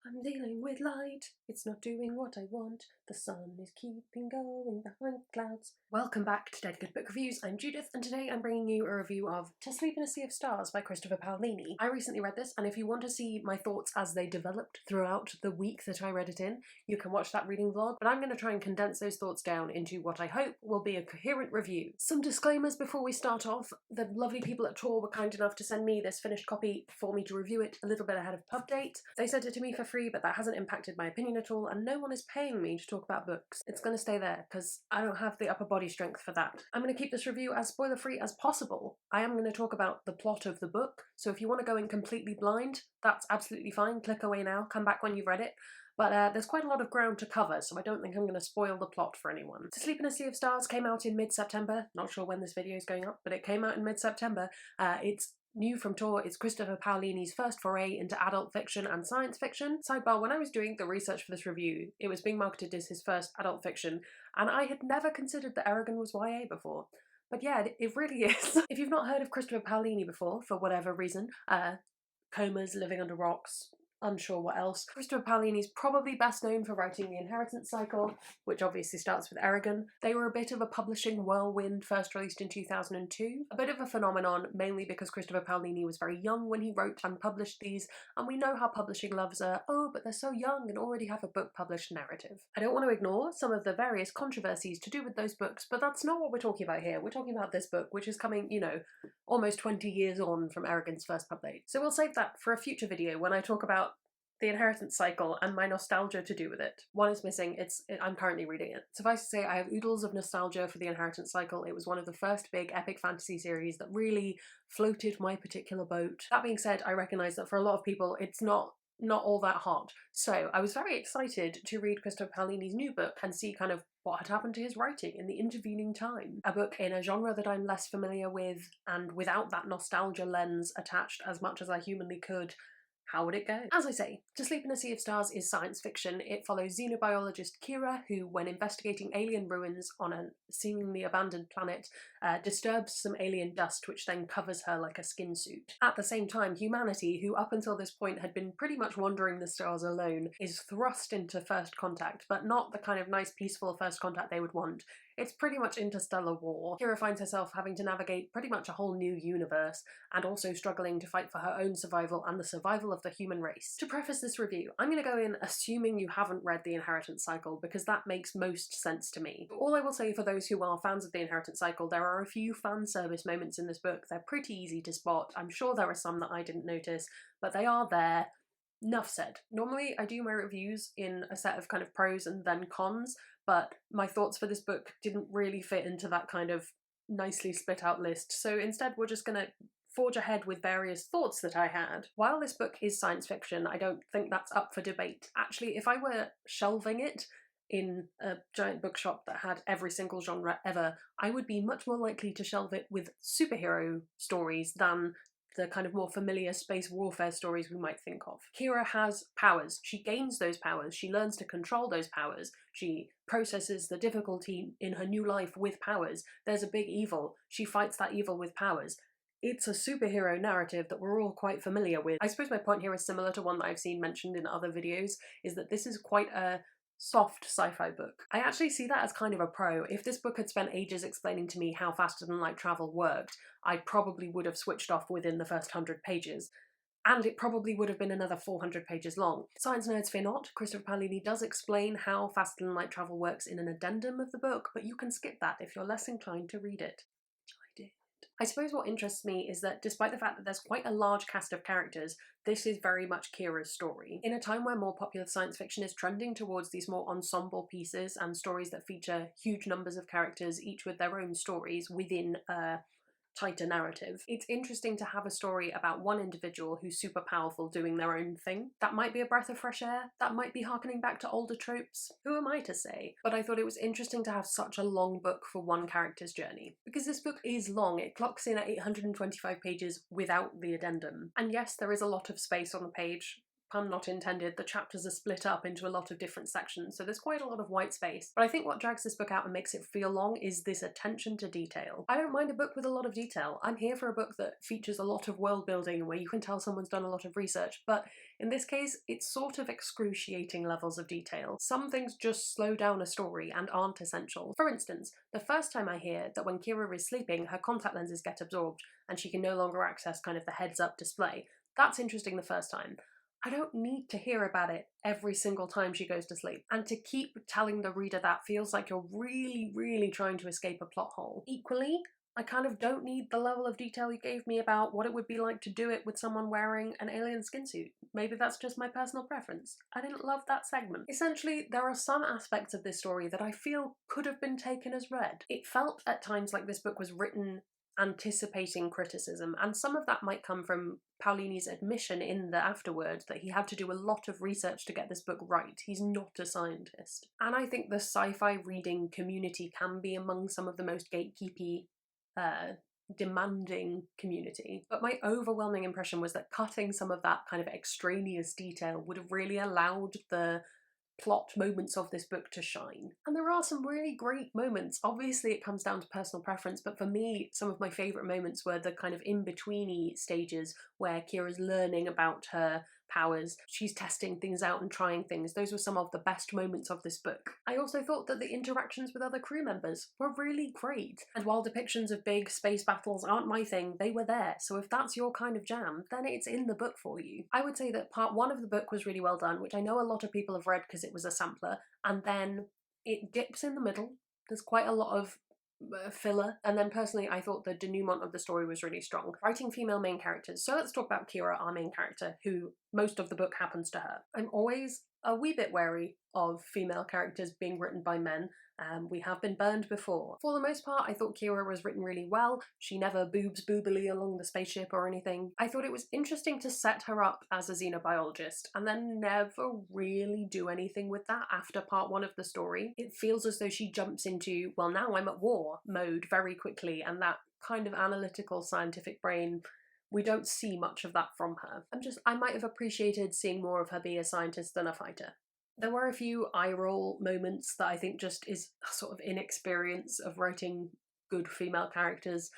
I'm dealing with light, it's not doing what I want. The sun is keeping going behind clouds. Welcome back to Dead Good Book Reviews. I'm Judith, and today I'm bringing you a review of To Sleep in a Sea of Stars by Christopher Paolini. I recently read this, and if you want to see my thoughts as they developed throughout the week that I read it in, you can watch that reading vlog, but I'm going to try and condense those thoughts down into what I hope will be a coherent review. Some disclaimers before we start off. The lovely people at Tor were kind enough to send me this finished copy for me to review it a little bit ahead of pub date. They sent it to me for free, but that hasn't impacted my opinion at all, and no one is paying me to talk about books. It's going to stay there, because I don't have the upper body strength for that. I'm going to keep this review as spoiler-free as possible. I am going to talk about the plot of the book, so if you want to go in completely blind, that's absolutely fine. Click away now, come back when you've read it. But there's quite a lot of ground to cover, so I don't think I'm going to spoil the plot for anyone. To Sleep in a Sea of Stars came out in mid-September. Not sure when this video is going up, but it came out in mid-September. It's new from Tor. It's Christopher Paolini's first foray into adult fiction and science fiction. Sidebar, when I was doing the research for this review, it was being marketed as his first adult fiction, and I had never considered that Eragon was YA before. But yeah, it really is. If you've not heard of Christopher Paolini before, for whatever reason, comas, living under rocks, unsure what else. Christopher Paolini is probably best known for writing The Inheritance Cycle, which obviously starts with Eragon. They were a bit of a publishing whirlwind, first released in 2002. A bit of a phenomenon, mainly because Christopher Paolini was very young when he wrote and published these, and we know how publishing loves oh, but they're so young and already have a book published narrative. I don't want to ignore some of the various controversies to do with those books, but that's not what we're talking about here. We're talking about this book, which is coming, you know, almost 20 years on from Eragon's first pub date. So we'll save that for a future video when I talk about The Inheritance Cycle and my nostalgia to do with it. One is missing, I'm currently reading it. Suffice to say, I have oodles of nostalgia for The Inheritance Cycle. It was one of the first big epic fantasy series that really floated my particular boat. That being said, I recognise that for a lot of people it's not all that hot. So I was very excited to read Christopher Paolini's new book and see kind of what had happened to his writing in the intervening time. A book in a genre that I'm less familiar with, and without that nostalgia lens attached as much as I humanly could. How would it go? As I say, To Sleep in a Sea of Stars is science fiction. It follows xenobiologist Kira, who, when investigating alien ruins on a seemingly abandoned planet, disturbs some alien dust which then covers her like a skin suit. At the same time, humanity, who up until this point had been pretty much wandering the stars alone, is thrust into first contact, but not the kind of nice, peaceful first contact they would want. It's pretty much interstellar war. Kira finds herself having to navigate pretty much a whole new universe, and also struggling to fight for her own survival and the survival of the human race. To preface this review, I'm going to go in assuming you haven't read The Inheritance Cycle, because that makes most sense to me. All I will say for those who are fans of The Inheritance Cycle, there are a few fan service moments in this book. They're pretty easy to spot. I'm sure there are some that I didn't notice, but they are there. Enough said. Normally I do my reviews in a set of kind of pros and then cons, but my thoughts for this book didn't really fit into that kind of nicely split out list, so instead we're just gonna forge ahead with various thoughts that I had. While this book is science fiction, I don't think that's up for debate. Actually, if I were shelving it in a giant bookshop that had every single genre ever, I would be much more likely to shelve it with superhero stories than the kind of more familiar space warfare stories we might think of. Kira has powers. She gains those powers. She learns to control those powers. She processes the difficulty in her new life with powers. There's a big evil. She fights that evil with powers. It's a superhero narrative that we're all quite familiar with. I suppose my point here is similar to one that I've seen mentioned in other videos, is that this is quite a soft sci-fi book. I actually see that as kind of a pro. If this book had spent ages explaining to me how faster than light travel worked, I probably would have switched off within the first 100 pages. And it probably would have been another 400 pages long. Science nerds fear not, Christopher Paolini does explain how faster than light travel works in an addendum of the book, but you can skip that if you're less inclined to read it. Which I did. I suppose what interests me is that despite the fact that there's quite a large cast of characters, this is very much Kira's story. In a time where more popular science fiction is trending towards these more ensemble pieces and stories that feature huge numbers of characters, each with their own stories within a tighter narrative, it's interesting to have a story about one individual who's super powerful doing their own thing. That might be a breath of fresh air, that might be harkening back to older tropes, who am I to say? But I thought it was interesting to have such a long book for one character's journey. Because this book is long, it clocks in at 825 pages without the addendum. And yes, there is a lot of space on the page. pun not intended, the chapters are split up into a lot of different sections, so there's quite a lot of white space. But I think what drags this book out and makes it feel long is this attention to detail. I don't mind a book with a lot of detail. I'm here for a book that features a lot of world building where you can tell someone's done a lot of research, but in this case, it's sort of excruciating levels of detail. Some things just slow down a story and aren't essential. For instance, the first time I hear that when Kira is sleeping, her contact lenses get absorbed and she can no longer access kind of the heads-up display, that's interesting the first time. I don't need to hear about it every single time she goes to sleep. And to keep telling the reader that feels like you're really trying to escape a plot hole. Equally, I kind of don't need the level of detail you gave me about what it would be like to do it with someone wearing an alien skin suit. Maybe that's just my personal preference. I didn't love that segment. Essentially, there are some aspects of this story that I feel could have been taken as read. It felt at times like this book was written anticipating criticism, and some of that might come from Paolini's admission in the afterword that he had to do a lot of research to get this book right. He's not a scientist. And I think the sci-fi reading community can be among some of the most gatekeepy, demanding community. But my overwhelming impression was that cutting some of that kind of extraneous detail would have really allowed the plot moments of this book to shine. And there are some really great moments. Obviously it comes down to personal preference, but for me some of my favourite moments were the kind of in-betweeny stages where Kira's learning about her powers, she's testing things out and trying things. Those were some of the best moments of this book. I also thought that the interactions with other crew members were really great, and while depictions of big space battles aren't my thing, they were there, so if that's your kind of jam, then it's in the book for you. I would say that part one of the book was really well done, which I know a lot of people have read because it was a sampler, and then it dips in the middle. There's quite a lot of filler, and then personally I thought the denouement of the story was really strong. Writing female main characters. So let's talk about Kira, our main character, who most of the book happens to her. I'm always a wee bit wary of female characters being written by men. We have been burned before. For the most part, I thought Kira was written really well. She never boobs boobily along the spaceship or anything. I thought it was interesting to set her up as a xenobiologist and then never really do anything with that after part one of the story. It feels as though she jumps into, well, now I'm at war mode very quickly, and that kind of analytical scientific brain, we don't see much of that from her. I might have appreciated seeing more of her be a scientist than a fighter. There were a few eye-roll moments that I think just is a sort of inexperience of writing good female characters.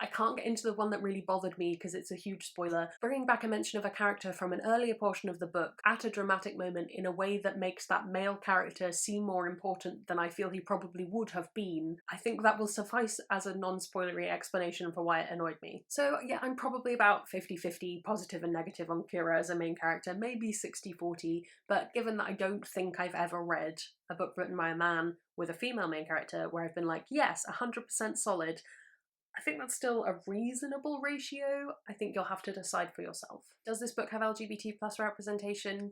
I can't get into the one that really bothered me because it's a huge spoiler. Bringing back a mention of a character from an earlier portion of the book at a dramatic moment in a way that makes that male character seem more important than I feel he probably would have been, I think that will suffice as a non-spoilery explanation for why it annoyed me. So yeah, I'm probably about 50-50 positive and negative on Kira as a main character, maybe 60-40, but given that I don't think I've ever read a book written by a man with a female main character where I've been like, yes, 100% solid, I think that's still a reasonable ratio. I think you'll have to decide for yourself. Does this book have LGBT plus representation?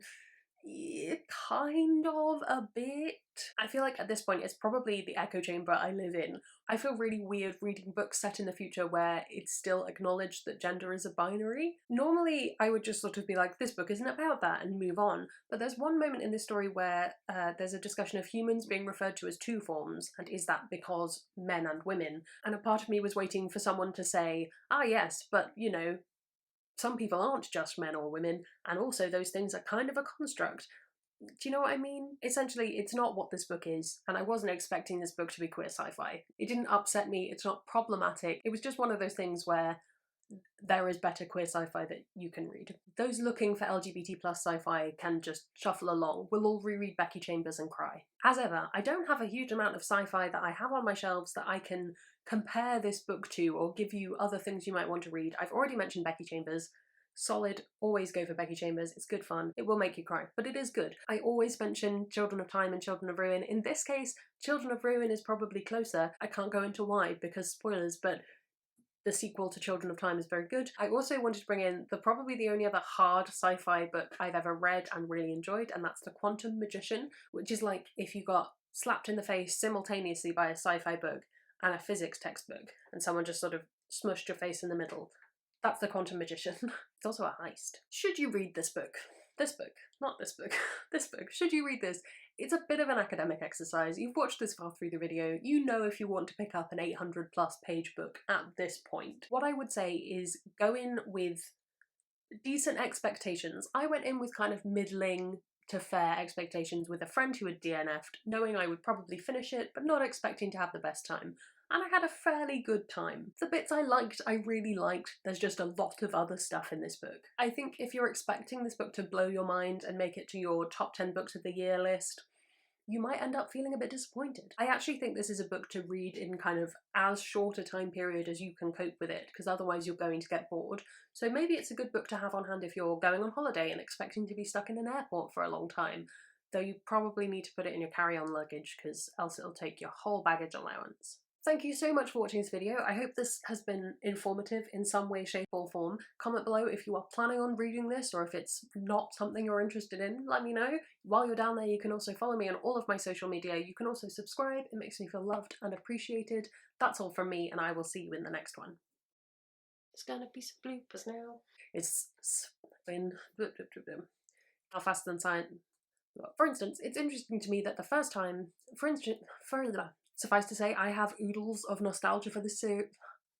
Yeah, kind of a bit. I feel like at this point it's probably the echo chamber I live in. I feel really weird reading books set in the future where it's still acknowledged that gender is a binary. Normally I would just sort of be like, this book isn't about that, and move on. But there's one moment in this story where there's a discussion of humans being referred to as two forms, and is that because men and women? And a part of me was waiting for someone to say, ah yes, but you know, some people aren't just men or women, and also those things are kind of a construct. Do you know what I mean? Essentially, it's not what this book is, and I wasn't expecting this book to be queer sci-fi. It didn't upset me, it's not problematic, it was just one of those things where there is better queer sci-fi that you can read. Those looking for LGBT plus sci-fi can just shuffle along. We'll all reread Becky Chambers and cry. As ever, I don't have a huge amount of sci-fi that I have on my shelves that I can compare this book to or give you other things you might want to read. I've already mentioned Becky Chambers. Solid, always go for Becky Chambers, it's good fun, it will make you cry, but it is good. I always mention Children of Time and Children of Ruin. In this case, Children of Ruin is probably closer. I can't go into why because spoilers, but the sequel to Children of Time is very good. I also wanted to bring in probably the only other hard sci-fi book I've ever read and really enjoyed, and that's The Quantum Magician, which is like if you got slapped in the face simultaneously by a sci-fi book and a physics textbook, and someone just sort of smushed your face in the middle. That's The Quantum Magician. It's also a heist. Should you read this book? This book, not this book. This book. Should you read this? It's a bit of an academic exercise. You've watched this far through the video. You know if you want to pick up an 800+ page book at this point. What I would say is go in with decent expectations. I went in with kind of middling to fair expectations with a friend who had DNF'd, knowing I would probably finish it, but not expecting to have the best time. And I had a fairly good time. The bits I liked, I really liked. There's just a lot of other stuff in this book. I think if you're expecting this book to blow your mind and make it to your top 10 books of the year list, you might end up feeling a bit disappointed. I actually think this is a book to read in kind of as short a time period as you can cope with it, because otherwise you're going to get bored. So maybe it's a good book to have on hand if you're going on holiday and expecting to be stuck in an airport for a long time, though you probably need to put it in your carry-on luggage because else it'll take your whole baggage allowance. Thank you so much for watching this video. I hope this has been informative in some way, shape or form. Comment below if you are planning on reading this or if it's not something you're interested in. Let me know. While you're down there, you can also follow me on all of my social media. You can also subscribe. It makes me feel loved and appreciated. That's all from me, and I will see you in the next one. It's gonna be some bloopers now. It's been how fast than science. For instance, it's interesting to me that the first time, suffice to say, I have oodles of nostalgia for this series.